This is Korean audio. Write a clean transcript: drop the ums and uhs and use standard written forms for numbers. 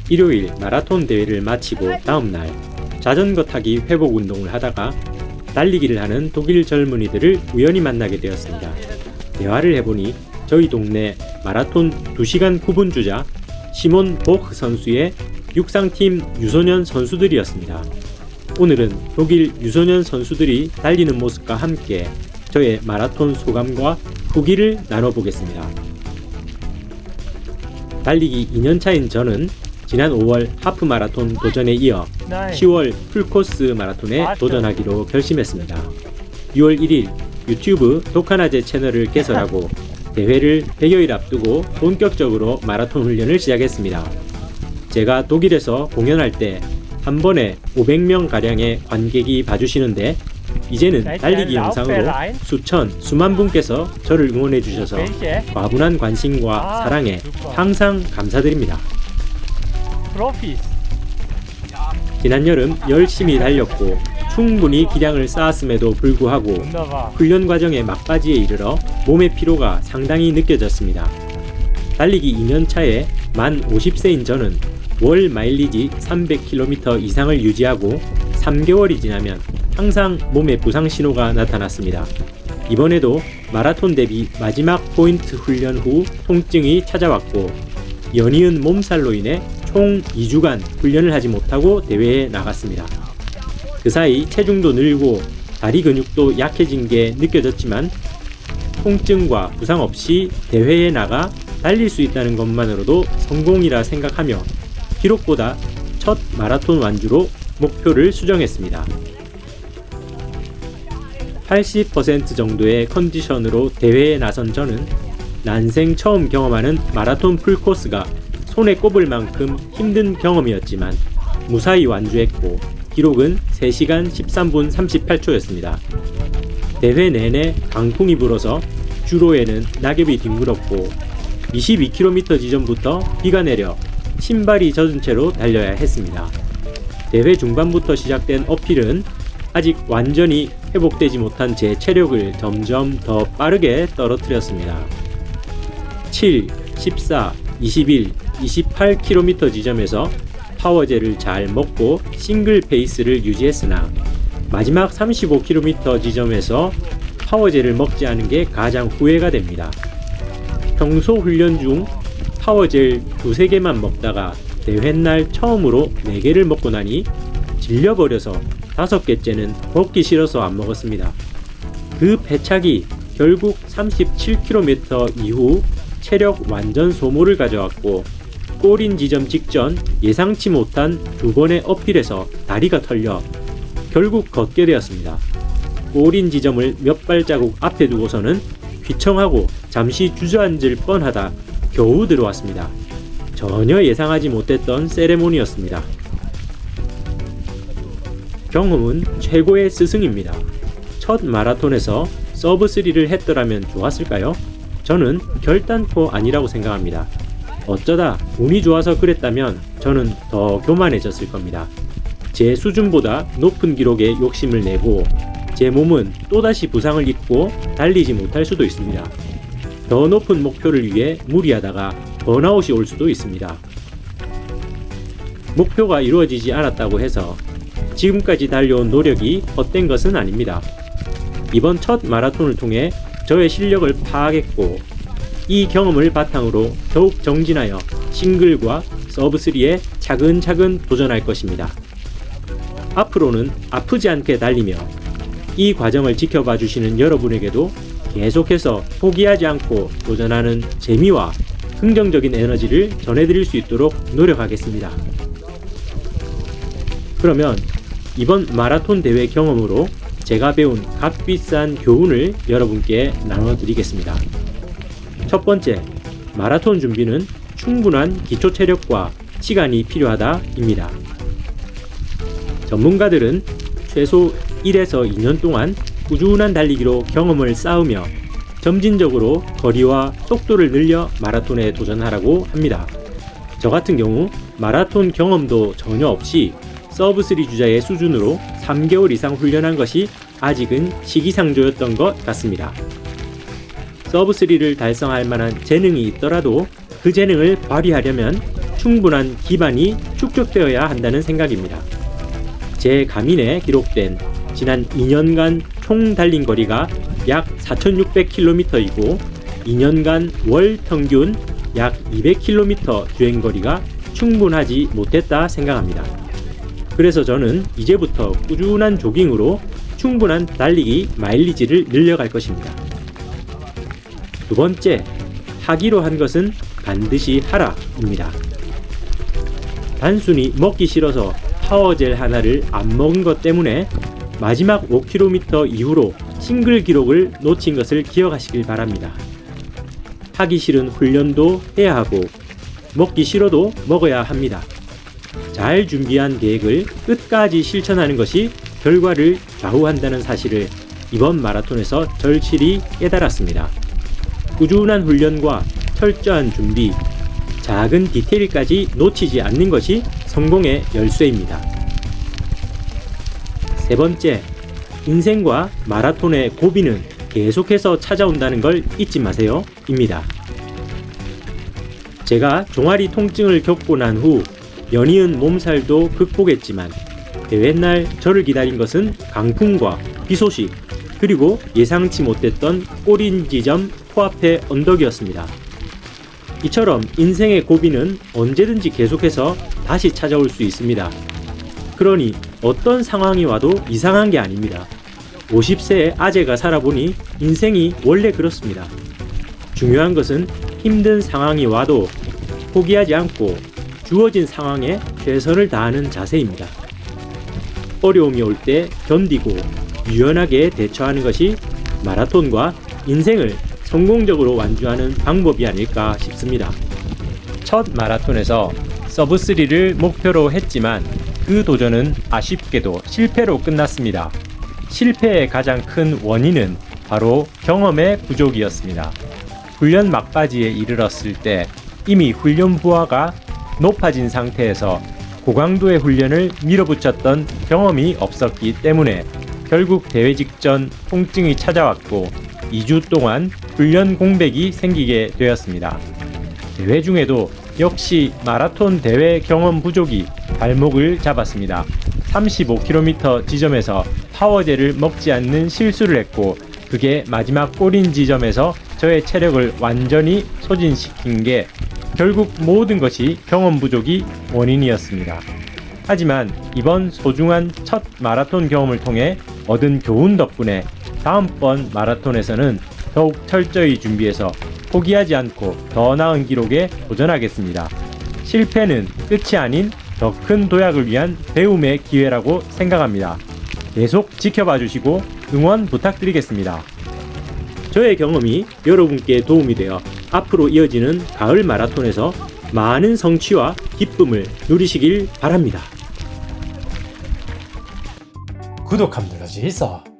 일요일 마라톤 대회를 마치고 다음날 자전거 타기 회복 운동을 하다가 달리기를 하는 독일 젊은이들을 우연히 만나게 되었습니다. 대화를 해보니 저희 동네 마라톤 2시간 9분 주자 시몬 보흐 선수의 육상팀 유소년 선수들이었습니다. 오늘은 독일 유소년 선수들이 달리는 모습과 함께 저의 마라톤 소감과 후기를 나눠보겠습니다. 달리기 2년차인 저는 지난 5월 하프 마라톤 도전에 이어 10월 풀코스 마라톤에 도전하기로 결심했습니다. 6월 1일 유튜브 독하나제 채널을 개설하고 대회를 100여일 앞두고 본격적으로 마라톤 훈련을 시작했습니다. 제가 독일에서 공연할 때 한 번에 500명가량의 관객이 봐주시는데 이제는 달리기 영상으로 수만 분께서 저를 응원해 주셔서 과분한 관심과 사랑에 항상 감사드립니다. 지난 여름 열심히 달렸고 충분히 기량을 쌓았음에도 불구하고 훈련 과정의 막바지에 이르러 몸의 피로가 상당히 느껴졌습니다. 달리기 2년차에 만 50세인 저는 월 마일리지 300km 이상을 유지하고 3개월이 지나면 항상 몸에 부상 신호가 나타났습니다. 이번에도 마라톤 대비 마지막 포인트 훈련 후 통증이 찾아왔고 연이은 몸살로 인해 총 2주간 훈련을 하지 못하고 대회에 나갔습니다. 그 사이 체중도 늘고 다리 근육도 약해진 게 느껴졌지만 통증과 부상 없이 대회에 나가 달릴 수 있다는 것만으로도 성공이라 생각하며 기록보다 첫 마라톤 완주로 목표를 수정했습니다. 80% 정도의 컨디션으로 대회에 나선 저는 난생 처음 경험하는 마라톤 풀코스가 손에 꼽을 만큼 힘든 경험이었지만 무사히 완주했고 기록은 3시간 13분 38초였습니다. 대회 내내 강풍이 불어서 주로에는 낙엽이 뒹굴었고 22km 지점부터 비가 내려 신발이 젖은 채로 달려야 했습니다. 대회 중반부터 시작된 어필은 아직 완전히 회복되지 못한 제 체력을 점점 더 빠르게 떨어뜨렸습니다. 7, 14, 21, 28km 지점에서 파워젤을 잘 먹고 싱글 페이스를 유지했으나 마지막 35km 지점에서 파워젤을 먹지 않은 게 가장 후회가 됩니다. 평소 훈련 중 파워젤 2-3개만 먹다가 대회날 처음으로 4개를 먹고 나니 질려버려서 5개째는 먹기 싫어서 안 먹었습니다. 그 패착이 결국 37km 이후 체력 완전 소모를 가져왔고 골인 지점 직전 예상치 못한 2번의 어필에서 다리가 털려 결국 걷게 되었습니다. 골인 지점을 몇 발자국 앞에 두고서는 귀청하고 잠시 주저앉을 뻔하다 겨우 들어왔습니다. 전혀 예상하지 못했던 세레모니였습니다. 경험은 최고의 스승입니다. 첫 마라톤에서 서브3를 했더라면 좋았을까요? 저는 결단코 아니라고 생각합니다. 어쩌다 운이 좋아서 그랬다면 저는 더 교만해졌을 겁니다. 제 수준보다 높은 기록에 욕심을 내고 제 몸은 또다시 부상을 입고 달리지 못할 수도 있습니다. 더 높은 목표를 위해 무리하다가 번아웃이 올 수도 있습니다. 목표가 이루어지지 않았다고 해서 지금까지 달려온 노력이 헛된 것은 아닙니다. 이번 첫 마라톤을 통해 저의 실력을 파악했고 이 경험을 바탕으로 더욱 정진하여 싱글과 서브3에 차근차근 도전할 것입니다. 앞으로는 아프지 않게 달리며 이 과정을 지켜봐 주시는 여러분에게도 계속해서 포기하지 않고 도전하는 재미와 긍정적인 에너지를 전해드릴 수 있도록 노력하겠습니다. 그러면 이번 마라톤 대회 경험으로 제가 배운 값비싼 교훈을 여러분께 나눠드리겠습니다. 첫 번째, 마라톤 준비는 충분한 기초 체력과 시간이 필요하다입니다. 전문가들은 최소 1에서 2년 동안 꾸준한 달리기로 경험을 쌓으며 점진적으로 거리와 속도를 늘려 마라톤에 도전하라고 합니다. 저 같은 경우 마라톤 경험도 전혀 없이 서브3 주자의 수준으로 3개월 이상 훈련한 것이 아직은 시기상조였던 것 같습니다. 서브3를 달성할 만한 재능이 있더라도 그 재능을 발휘하려면 충분한 기반이 축적되어야 한다는 생각입니다. 제 가민에 기록된 지난 2년간 총 달린 거리가 약 4,600km이고 2년간 월 평균 약 200km 주행거리가 충분하지 못했다 생각합니다. 그래서 저는 이제부터 꾸준한 조깅으로 충분한 달리기 마일리지를 늘려갈 것입니다. 두 번째, 하기로 한 것은 반드시 하라입니다. 단순히 먹기 싫어서 파워젤 하나를 안 먹은 것 때문에 마지막 5km 이후로 싱글 기록을 놓친 것을 기억하시길 바랍니다. 하기 싫은 훈련도 해야 하고 먹기 싫어도 먹어야 합니다. 잘 준비한 계획을 끝까지 실천하는 것이 결과를 좌우한다는 사실을 이번 마라톤에서 절실히 깨달았습니다. 꾸준한 훈련과 철저한 준비, 작은 디테일까지 놓치지 않는 것이 성공의 열쇠입니다. 세 번째, 인생과 마라톤의 고비는 계속해서 찾아온다는 걸 잊지 마세요 입니다. 제가 종아리 통증을 겪고 난 후 연이은 몸살도 극복했지만 대회날 저를 기다린 것은 강풍과 비 소식, 그리고 예상치 못했던 꼬린 지점 코앞의 언덕이었습니다. 이처럼 인생의 고비는 언제든지 계속해서 다시 찾아올 수 있습니다. 그러니 어떤 상황이 와도 이상한 게 아닙니다. 50세의 아재가 살아보니 인생이 원래 그렇습니다. 중요한 것은 힘든 상황이 와도 포기하지 않고 주어진 상황에 최선을 다하는 자세입니다. 어려움이 올 때 견디고 유연하게 대처하는 것이 마라톤과 인생을 성공적으로 완주하는 방법이 아닐까 싶습니다. 첫 마라톤에서 서브3를 목표로 했지만 그 도전은 아쉽게도 실패로 끝났습니다. 실패의 가장 큰 원인은 바로 경험의 부족이었습니다. 훈련 막바지에 이르렀을 때 이미 훈련 부하가 높아진 상태에서 고강도의 훈련을 밀어붙였던 경험이 없었기 때문에 결국 대회 직전 통증이 찾아왔고 2주 동안 훈련 공백이 생기게 되었습니다. 대회 중에도 역시 마라톤 대회 경험 부족이 발목을 잡았습니다. 35km 지점에서 파워젤을 먹지 않는 실수를 했고 그게 마지막 꼬린 지점에서 저의 체력을 완전히 소진시킨 게 결국 모든 것이 경험 부족이 원인이었습니다. 하지만 이번 소중한 첫 마라톤 경험을 통해 얻은 교훈 덕분에 다음번 마라톤에서는 더욱 철저히 준비해서 포기하지 않고 더 나은 기록에 도전하겠습니다. 실패는 끝이 아닌 더 큰 도약을 위한 배움의 기회라고 생각합니다. 계속 지켜봐 주시고 응원 부탁드리겠습니다. 저의 경험이 여러분께 도움이 되어 앞으로 이어지는 가을 마라톤에서 많은 성취와 기쁨을 누리시길 바랍니다. 구독 한번 눌러주시소.